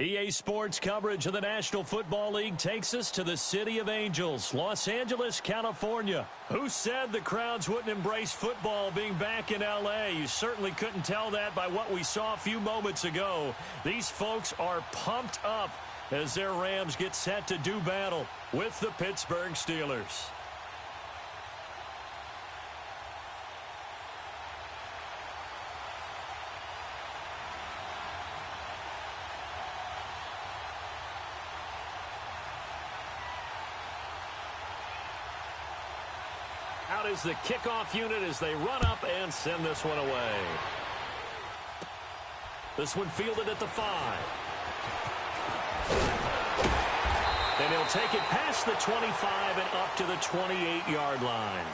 EA Sports coverage of the National Football League takes us to the City of Angels, Los Angeles, California. Who said the crowds wouldn't embrace football being back in L.A.? You certainly couldn't tell that by what we saw a few moments ago. These folks are pumped up as their Rams get set to do battle with the Pittsburgh Steelers. Out is the kickoff unit as they run up and send this one away. This one fielded at the 5. And he'll take it past the 25 and up to the 28-yard line.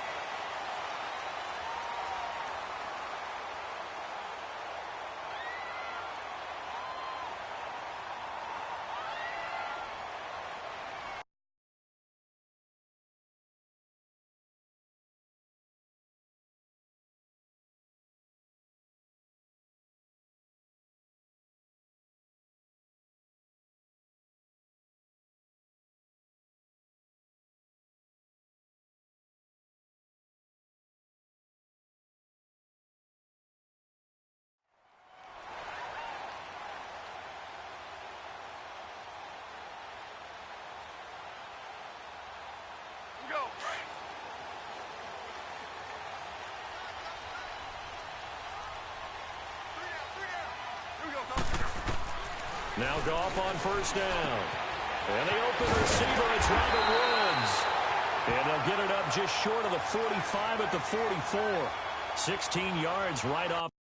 Now Goff on first down. And the open receiver, it's Robert Woods. And they'll get it up just short of the 45 at the 44. 16 yards right off.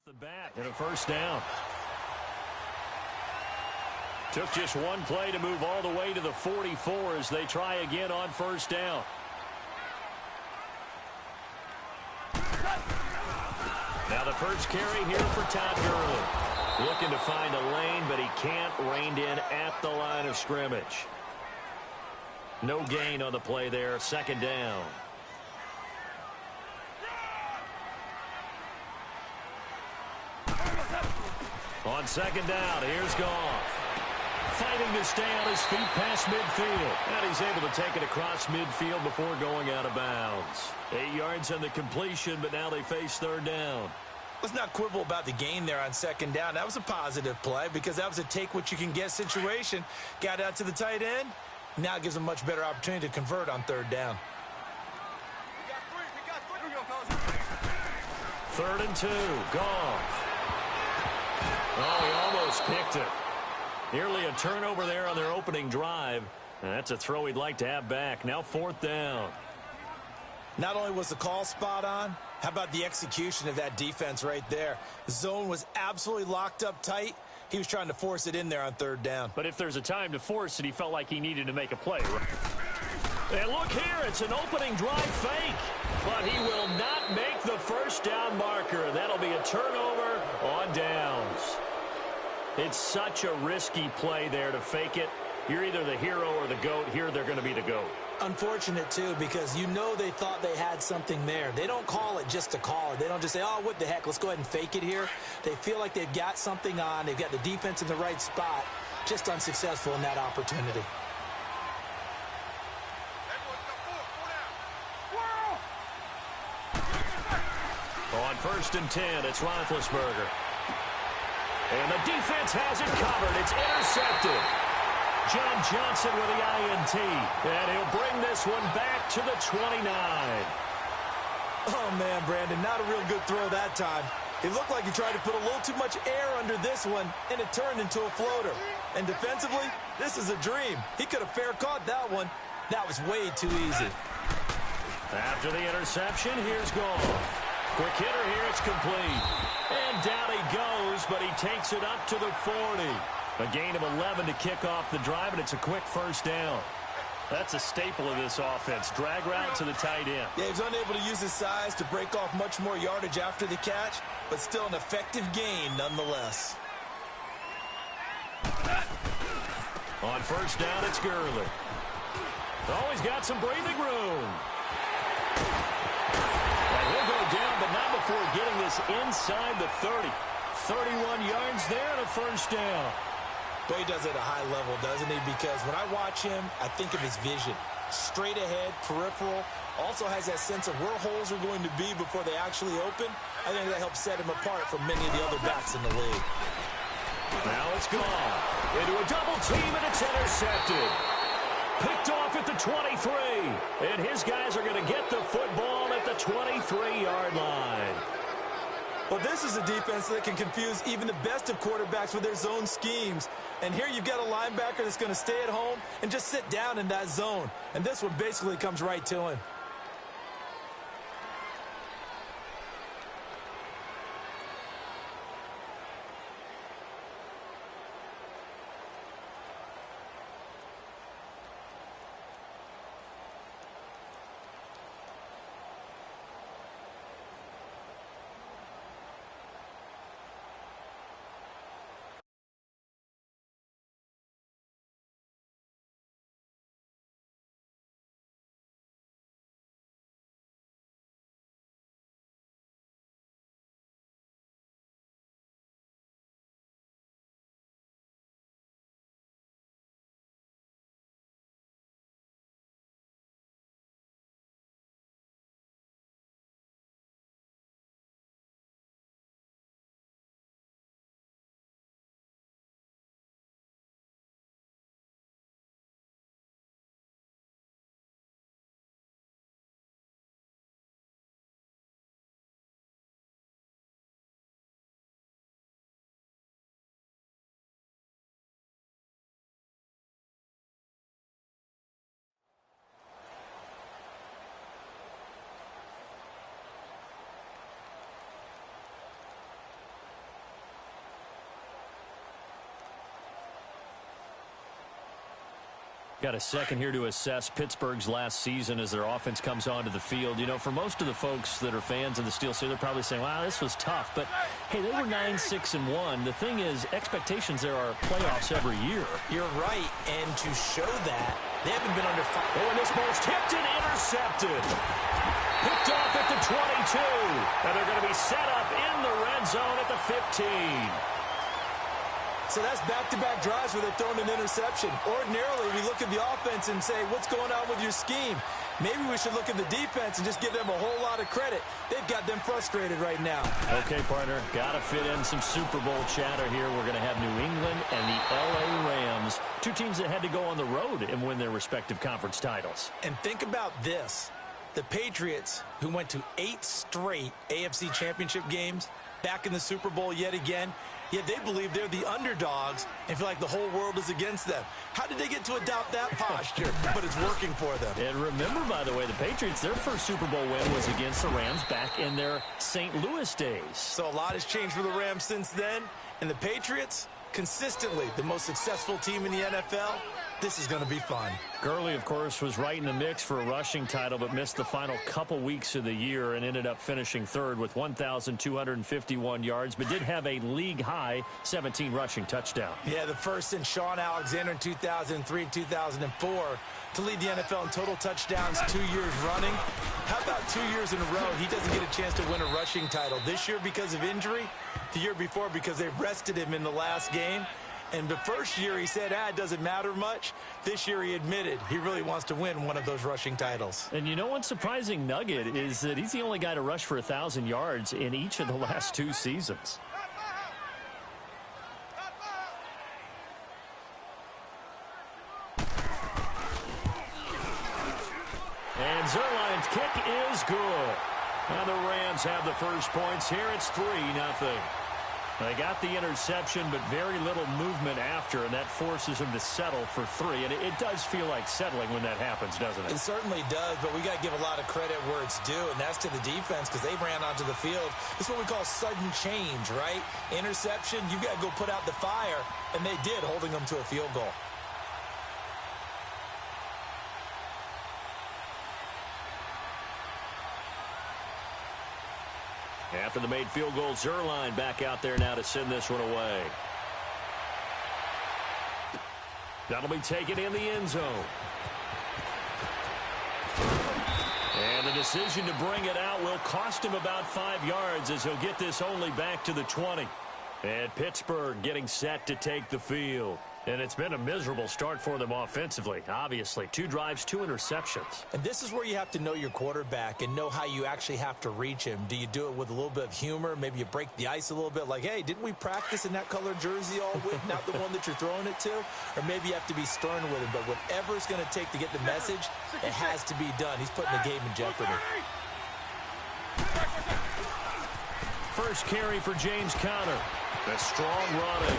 The bat and a first down. Took just one play to move all the way to the 44 as they try again on first down. Now the first carry here for Todd Gurley. Looking to find a lane, but he can't. Reined in at the line of scrimmage. No gain on the play there. Second down. On second down, here's Goff. Fighting to stay on his feet past midfield. And he's able to take it across midfield before going out of bounds. 8 yards on the completion, but now they face third down. Let's not quibble about the gain there on second down. That was a positive play because that was a take-what-you-can-get situation. Got out to the tight end. Now it gives them a much better opportunity to convert on third down. Third and 2. Goff. Oh, he almost picked it. Nearly a turnover there on their opening drive. And that's a throw he'd like to have back. Now fourth down. Not only was the call spot on, how about the execution of that defense right there? The zone was absolutely locked up tight. He was trying to force it in there on third down. But if there's a time to force it, he felt like he needed to make a play. And look here, it's an opening drive fake. But he will not make the first down marker. That'll be a turnover on downs. It's such a risky play there to fake it. You're either the hero or the GOAT. Here they're going to be the GOAT. Unfortunate, too, because you know they thought they had something there. They don't call it just to call it. They don't just say, oh, what the heck, let's go ahead and fake it here. They feel like they've got something on. They've got the defense in the right spot. Just unsuccessful in that opportunity. On first and 10, it's Roethlisberger. And the defense has it covered. It's intercepted. John Johnson with the INT. And he'll bring this one back to the 29. Oh, man, Brandon, not a real good throw that time. It looked like he tried to put a little too much air under this one, and it turned into a floater. And defensively, this is a dream. He could have fair caught that one. That was way too easy. After the interception, here's Goff. Quick hitter here, it's complete. And down he goes, but he takes it up to the 40. A gain of 11 to kick off the drive, and it's a quick first down. That's a staple of this offense. Drag route to the tight end. Yeah, he's unable to use his size to break off much more yardage after the catch, but still an effective gain nonetheless. On first down, it's Gurley. Oh, he's got some breathing room. And he'll go down, but not before getting this inside the 30. 31 yards there and a first down. But he does it at a high level, doesn't he? Because when I watch him, I think of his vision. Straight ahead, peripheral. Also has that sense of where holes are going to be before they actually open. I think that helps set him apart from many of the other backs in the league. Now it's gone. Into a double team, and it's intercepted. Picked off at the 23. And his guys are going to get the football at the 23-yard line. Well, this is a defense that can confuse even the best of quarterbacks with their zone schemes. And here you've got a linebacker that's going to stay at home and just sit down in that zone. And this one basically comes right to him. Got a second here to assess Pittsburgh's last season as their offense comes onto the field. You know, for most of the folks that are fans of the Steel City, they're probably saying, wow, this was tough. But, hey, they were 9-6-1. The thing is, expectations there are playoffs every year. You're right, and to show that, they haven't been under fire. Oh, and this ball's tipped and intercepted. Picked off at the 22. And they're going to be set up in the red zone at the 15. So that's back-to-back drives where they've thrown an interception. Ordinarily, we look at the offense and say, what's going on with your scheme? Maybe we should look at the defense and just give them a whole lot of credit. They've got them frustrated right now. Okay, partner, got to fit in some Super Bowl chatter here. We're going to have New England and the L.A. Rams, two teams that had to go on the road and win their respective conference titles. And think about this. The Patriots, who went to 8 straight AFC championship games, back in the Super Bowl yet again, yet they believe they're the underdogs and feel like the whole world is against them. How did they get to adopt that posture? But it's working for them. And remember, by the way, the Patriots, their first Super Bowl win was against the Rams back in their St. Louis days. So a lot has changed for the Rams since then. And the Patriots, consistently the most successful team in the NFL. This is going to be fun. Gurley, of course, was right in the mix for a rushing title, but missed the final couple weeks of the year and ended up finishing third with 1,251 yards, but did have a league-high 17 rushing touchdowns. Yeah, the first since Sean Alexander in 2003 and 2004 to lead the NFL in total touchdowns 2 years running. How about 2 years in a row he doesn't get a chance to win a rushing title? This year because of injury, the year before because they rested him in the last game. And the first year he said, it doesn't matter much. This year he admitted he really wants to win one of those rushing titles. And you know one surprising nugget is that he's the only guy to rush for 1,000 yards in each of the last 2 seasons. And Zerline's kick is good. And the Rams have the first points here. It's 3-0. They got the interception, but very little movement after, and that forces them to settle for 3. And it does feel like settling when that happens, doesn't it? It certainly does, but we got to give a lot of credit where it's due, and that's to the defense because they ran onto the field. This is what we call sudden change, right? Interception, you got to go put out the fire, and they did, holding them to a field goal. After the made field goal, Zerline back out there now to send this one away. That'll be taken in the end zone. the decision to bring it out will cost him about 5 yards as he'll get this only back to the 20. And Pittsburgh getting set to take the field. And it's been a miserable start for them offensively, obviously. 2 drives, 2 interceptions. And this is where you have to know your quarterback and know how you actually have to reach him. Do you do it with a little bit of humor? Maybe you break the ice a little bit like, hey, didn't we practice in that colored jersey all week, not the one that you're throwing it to? Or maybe you have to be stern with him. But whatever it's going to take to get the message, it has to be done. He's putting the game in jeopardy. First carry for James Conner. A strong running.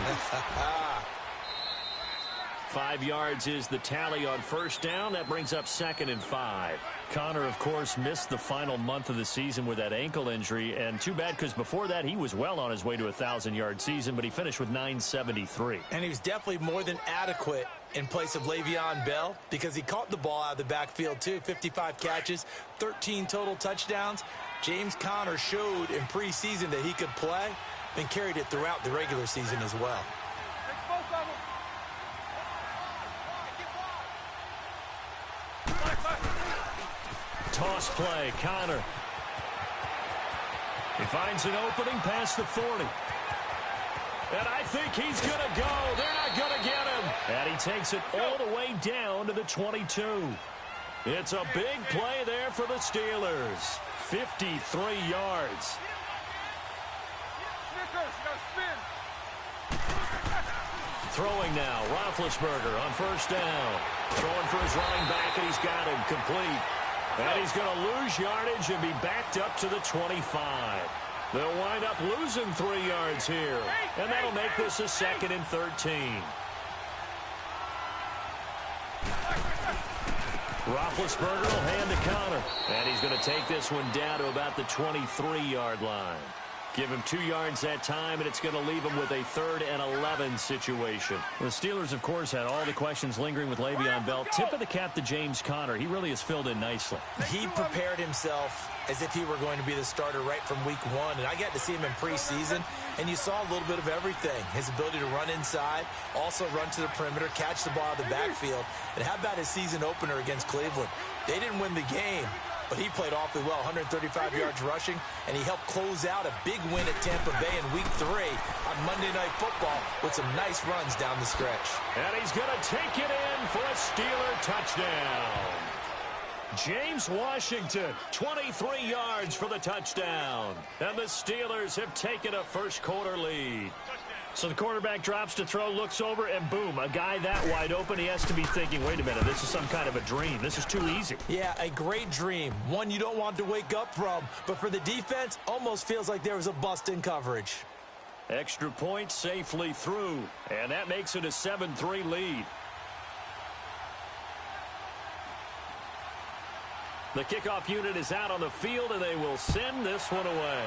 5 yards is the tally on first down. That brings up 2nd and 5. Conner, of course, missed the final month of the season with that ankle injury, and too bad because before that he was well on his way to a 1,000-yard season, but he finished with 973. And he was definitely more than adequate in place of Le'Veon Bell because he caught the ball out of the backfield too. 55 catches, 13 total touchdowns. James Conner showed in preseason that he could play and carried it throughout the regular season as well. Toss play, Conner. He finds an opening past the 40. And I think he's going to go. They're not going to get him. And he takes it all the way down to the 22. It's a big play there for the Steelers. 53 yards. Throwing now, Roethlisberger on first down. Throwing for his running back, and he's got him complete. And he's going to lose yardage and be backed up to the 25. They'll wind up losing 3 yards here. And that'll make this a 2nd and 13. Roethlisberger will hand to Conner. And he's going to take this one down to about the 23-yard line. Give him 2 yards that time, and it's going to leave him with a 3rd and 11 situation. The Steelers, of course, had all the questions lingering with Le'Veon Bell. Tip of the cap to James Conner. He really has filled in nicely. He prepared himself as if he were going to be the starter right from week 1, and I got to see him in preseason, and you saw a little bit of everything. His ability to run inside, also run to the perimeter, catch the ball out of the backfield. And how about his season opener against Cleveland? They didn't win the game, but he played awfully well, 135 yards rushing, and he helped close out a big win at Tampa Bay in Week 3 on Monday Night Football with some nice runs down the stretch. And he's going to take it in for a Steeler touchdown. James Washington, 23 yards for the touchdown. And the Steelers have taken a first-quarter lead. So the quarterback drops to throw, looks over, and boom, a guy that wide open, he has to be thinking, wait a minute, this is some kind of a dream. This is too easy. Yeah, a great dream. One you don't want to wake up from. But for the defense, almost feels like there was a bust in coverage. Extra point safely through, and that makes it a 7-3 lead. The kickoff unit is out on the field, and they will send this one away.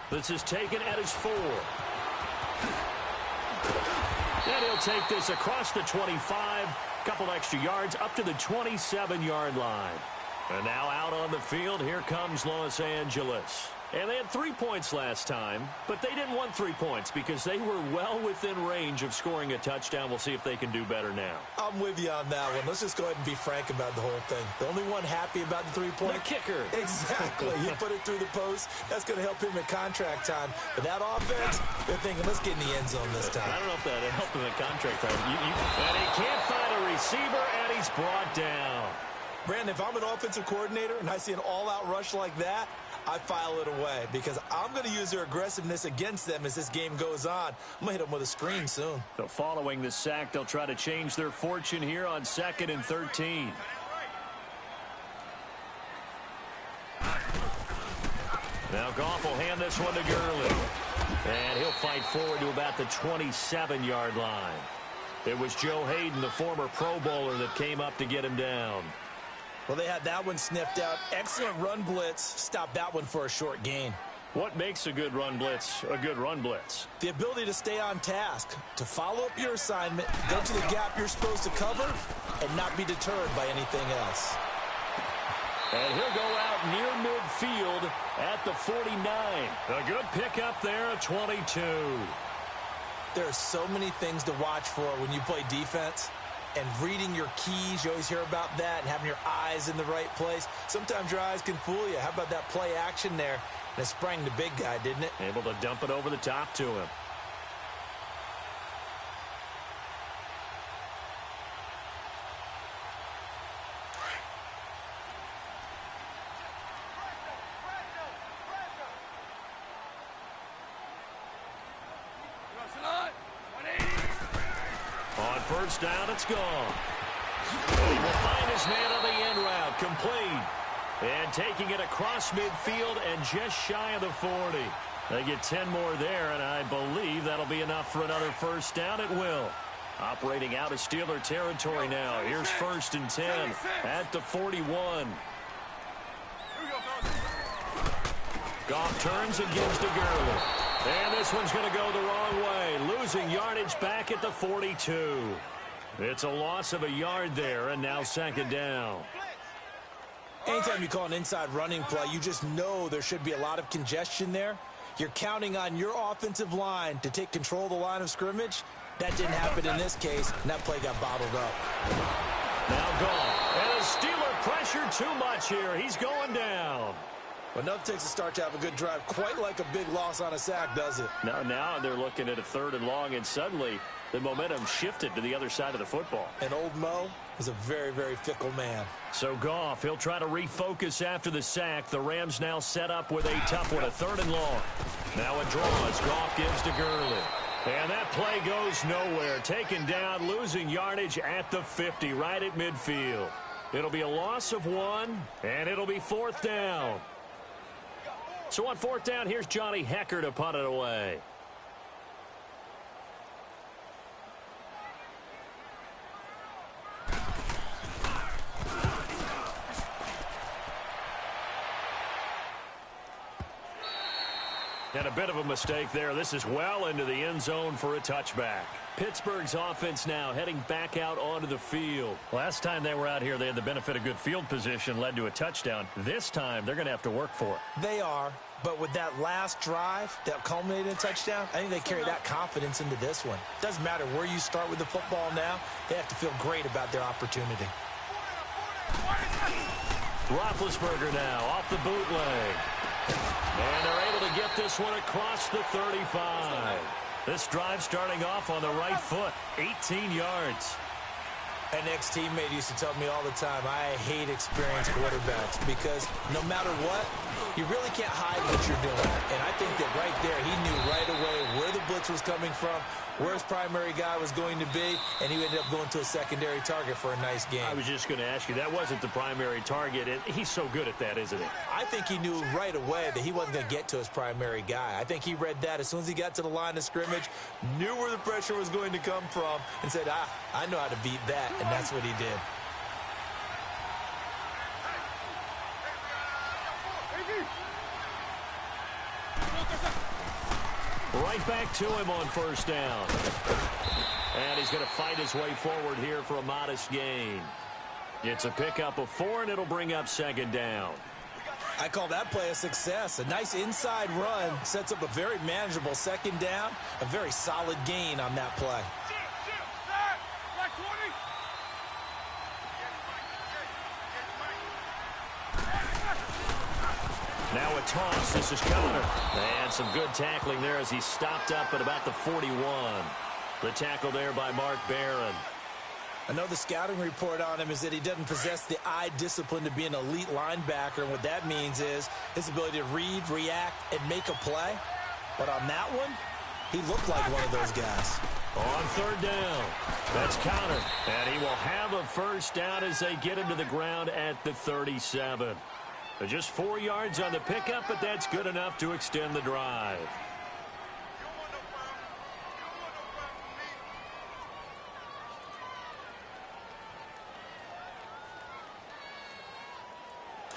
This is taken at his 4. And he'll take this across the 25. Couple extra yards up to the 27-yard line. And now out on the field, here comes Los Angeles. And they had 3 points last time, but they didn't want 3 points because they were well within range of scoring a touchdown. We'll see if they can do better now. I'm with you on that one. Let's just go ahead and be frank about the whole thing. The only one happy about the 3-point. The kicker. Exactly. He put it through the post. That's going to help him in contract time. But that offense, they're thinking, let's get in the end zone this time. I don't know if that helped him in contract time. And he can't find a receiver, and he's brought down. Brandon, if I'm an offensive coordinator and I see an all-out rush like that, I file it away because I'm going to use their aggressiveness against them as this game goes on. I'm going to hit them with a screen soon. So following the sack, they'll try to change their fortune here on 2nd and 13. Now Goff will hand this one to Gurley. And he'll fight forward to about the 27-yard line. It was Joe Hayden, the former Pro Bowler, that came up to get him down. Well, they had that one sniffed out. Excellent run blitz. Stopped that one for a short gain. What makes a good run blitz a good run blitz? The ability to stay on task, to follow up your assignment, go to the gap you're supposed to cover, and not be deterred by anything else. And he'll go out near midfield at the 49. A good pickup there at 22. There are so many things to watch for when you play defense. and reading your keys. You always hear about that, and having your eyes in the right place. Sometimes your eyes can fool you. How about that play action there? And it sprang the big guy, didn't it? Able to dump it over the top to him. On first down, it's gone. He will find his man on the end route, complete. And taking it across midfield and just shy of the 40. They get 10 more there, and I believe that'll be enough for another first down. It will. Operating out of Steeler territory now. Here's first and 10 at the 41. Goff turns and gives to Gurley. And this one's going to go the wrong way. Losing yardage back at the 42. It's a loss of a yard there, and now second down. Anytime you call an inside running play, you just know there should be a lot of congestion there. You're counting on your offensive line to take control of the line of scrimmage. That didn't happen in this case, and that play got bottled up. Now Goff. And a Steeler pressure too much here. He's going down. But enough takes a start to have a good drive. Quite like a big loss on a sack, does it? Now they're looking at a third and long, and suddenly the momentum shifted to the other side of the football. And old Mo is a very, very fickle man. So Goff, he'll try to refocus after the sack. The Rams now set up with a tough one, a third and long. Now a draw as Goff gives to Gurley. And that play goes nowhere. Taken down, losing yardage at the 50, right at midfield. It'll be a loss of 1, and it'll be fourth down. So on fourth down, here's Johnny Hecker to punt it away. And a bit of a mistake there. This is well into the end zone for a touchback. Pittsburgh's offense now heading back out onto the field. Last time they were out here, they had the benefit of good field position, led to a touchdown. This time, they're going to have to work for it. They are, but with that last drive that culminated in a touchdown, I think they carry that confidence into this one. Doesn't matter where you start with the football now, they have to feel great about their opportunity. Roethlisberger now off the bootleg. And they're able to get this one across the 35. This drive starting off on the right foot, 18 yards. An ex-teammate used to tell me all the time, I hate experienced quarterbacks because no matter what, you really can't hide what you're doing. And I think that right there, he knew right away where the blitz was coming from, where his primary guy was going to be, and he ended up going to a secondary target for a nice game. I was just going to ask you, that wasn't the primary target, and he's so good at that, isn't he? I think he knew right away that he wasn't going to get to his primary guy. I think he read that as soon as he got to the line of scrimmage, knew where the pressure was going to come from, and said, I know how to beat that, and that's what he did. Right back to him on first down. And he's going to fight his way forward here for a modest gain. It's a pickup of 4, and it'll bring up second down. I call that play a success. A nice inside run sets up a very manageable second down. A very solid gain on that play. Now a toss. This is Connor. And some good tackling there as he stopped up at about the 41. The tackle there by Mark Barron. I know the scouting report on him is that he doesn't possess the eye discipline to be an elite linebacker. And what that means is his ability to read, react, and make a play. But on that one, he looked like one of those guys. On third down, that's Connor. And he will have a first down as they get him to the ground at the 37. Just 4 yards on the pickup, but that's good enough to extend the drive.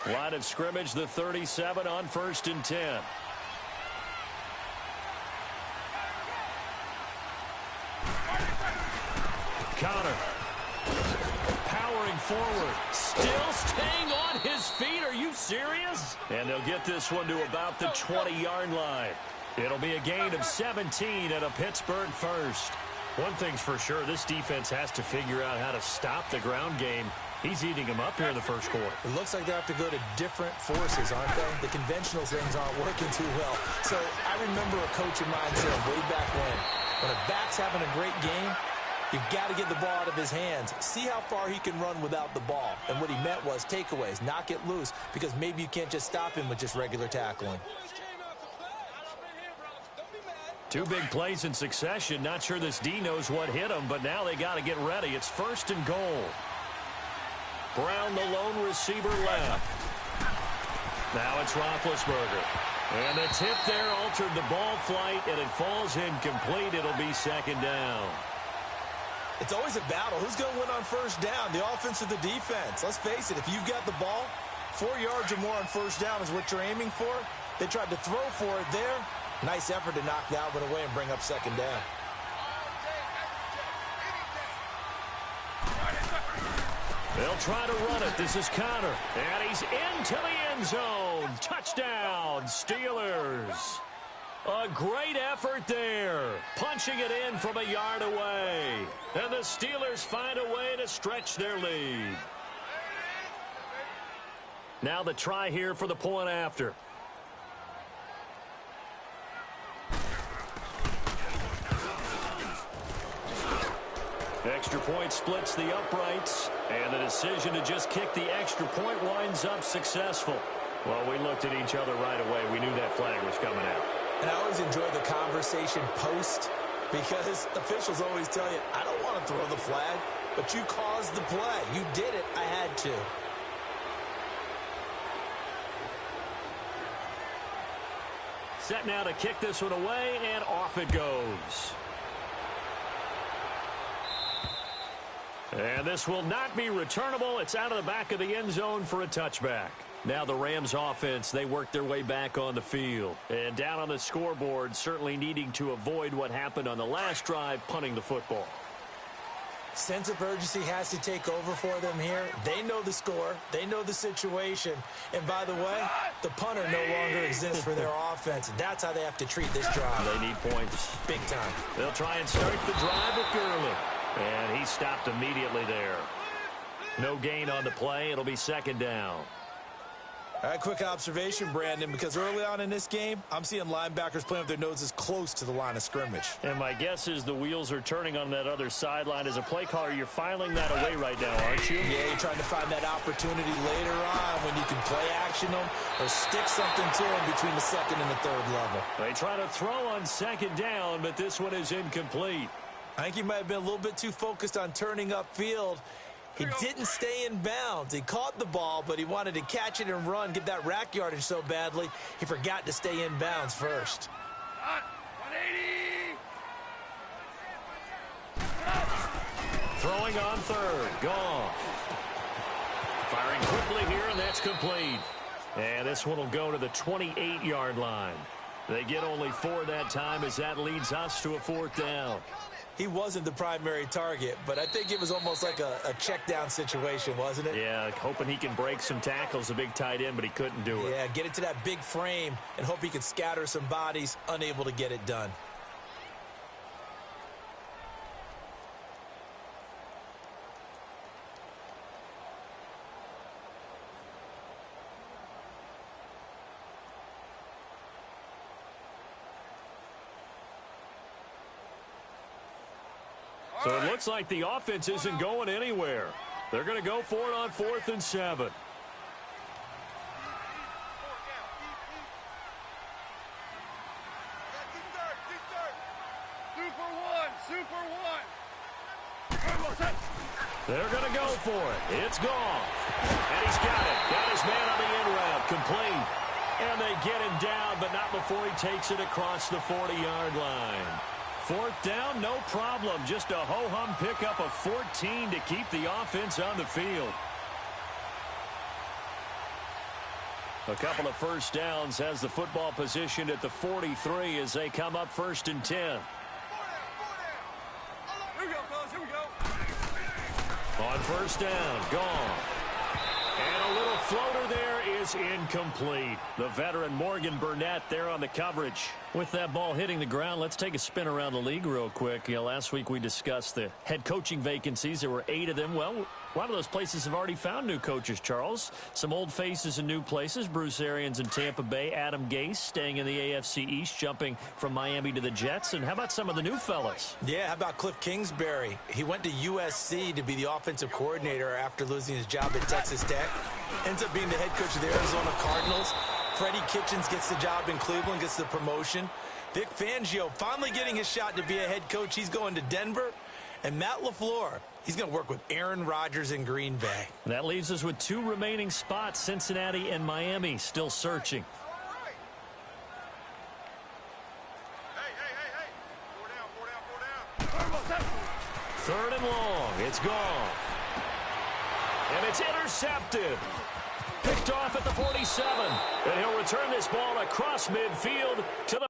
Line of scrimmage, the 37 on first and 10. Connor. Powering forward. Still staying on his feet. Are you serious? And they'll get this one to about the 20-yard line. It'll be a gain of 17 and a Pittsburgh first. One thing's for sure, this defense has to figure out how to stop the ground game. He's eating them up here in the first quarter. It looks like they have to go to different forces, aren't they? The conventional things aren't working too well. So I remember a coach of mine saying way back when a back's having a great game, you've got to get the ball out of his hands. See how far he can run without the ball. And what he meant was takeaways, knock it loose, because maybe you can't just stop him with just regular tackling. Two big plays in succession. Not sure this D knows what hit him, but now they got to get ready. It's 1st and goal. Brown, the lone receiver, left. Now it's Roethlisberger. And the tip there altered the ball flight, and it falls incomplete. It'll be 2nd down. It's always a battle. Who's going to win on 1st down, the offense or the defense? Let's face it, if you've got the ball, 4 yards or more on 1st down is what you're aiming for. They tried to throw for it there. Nice effort to knock that one away and bring up 2nd down. They'll try to run it. This is Connor. And he's into the end zone. Touchdown, Steelers. A great effort there. Punching it in from a yard away. And the Steelers find a way to stretch their lead. Now the try here for the point after. Extra point splits the uprights, and the decision to just kick the extra point winds up successful. Well, we looked at each other right away. We knew that flag was coming out. And I always enjoy the conversation post, because officials always tell you, I don't want to throw the flag, but you caused the play. You did it. I had to. Set now to kick this one away, and off it goes. And this will not be returnable. It's out of the back of the end zone for a touchback. Now the Rams offense, they work their way back on the field. And down on the scoreboard, certainly needing to avoid what happened on the last drive, punting the football. Sense of urgency has to take over for them here. They know the score. They know the situation. And by the way, the punter no longer exists for their offense. That's how they have to treat this drive. They need points. Big time. They'll try and start the drive with Gurley. And he stopped immediately there. No gain on the play. It'll be 2nd down. All right, quick observation, Brandon, because early on in this game, I'm seeing linebackers playing with their noses close to the line of scrimmage. And my guess is the wheels are turning on that other sideline. As a play caller, you're filing that away right now, aren't you? Yeah, you're trying to find that opportunity later on when you can play action them or stick something to them between the 2nd and the 3rd level. They try to throw on 2nd down, but this one is incomplete. I think he might have been a little bit too focused on turning upfield. He didn't stay in bounds. He caught the ball, but he wanted to catch it and run, get that rack yardage so badly, he forgot to stay in bounds first. 180. Throwing on 3rd. Goff. Firing quickly here, and that's complete. And this one will go to the 28-yard line. They get only 4 that time, as that leads us to a 4th down. He wasn't the primary target, but I think it was almost like a check-down situation, wasn't it? Yeah, hoping he can break some tackles, a big tight end, but he couldn't do it. Yeah, get it to that big frame and hope he could scatter some bodies, unable to get it done. So it looks like the offense isn't going anywhere. They're going to go for it on 4th and 7. They're going to go for it. It's Goff. And he's got it. Got his man on the end route. Complete. And they get him down, but not before he takes it across the 40-yard line. 4th down, no problem. Just a ho-hum pickup of 14 to keep the offense on the field. A couple of 1st downs has the football positioned at the 43 as they come up 1st and 10. Here we go, fellas. Here we go. On 1st down, Goff. And a little floater there is incomplete. The veteran Morgan Burnett there on the coverage. With that ball hitting the ground, let's take a spin around the league real quick. Last week we discussed the head coaching vacancies. There were 8 of them. Well, a lot of those places have already found new coaches, Charles. Some old faces in new places. Bruce Arians in Tampa Bay. Adam Gase staying in the AFC East, jumping from Miami to the Jets. And how about some of the new fellas? Yeah, how about Cliff Kingsbury? He went to USC to be the offensive coordinator after losing his job at Texas Tech. Ends up being the head coach of the Arizona Cardinals. Freddie Kitchens gets the job in Cleveland, gets the promotion. Vic Fangio finally getting his shot to be a head coach. He's going to Denver. And Matt LaFleur, he's going to work with Aaron Rodgers in Green Bay. That leaves us with 2 remaining spots, Cincinnati and Miami, still searching. Third and long. It's gone. And it's intercepted. Picked off at the 47. And he'll return this ball across midfield to the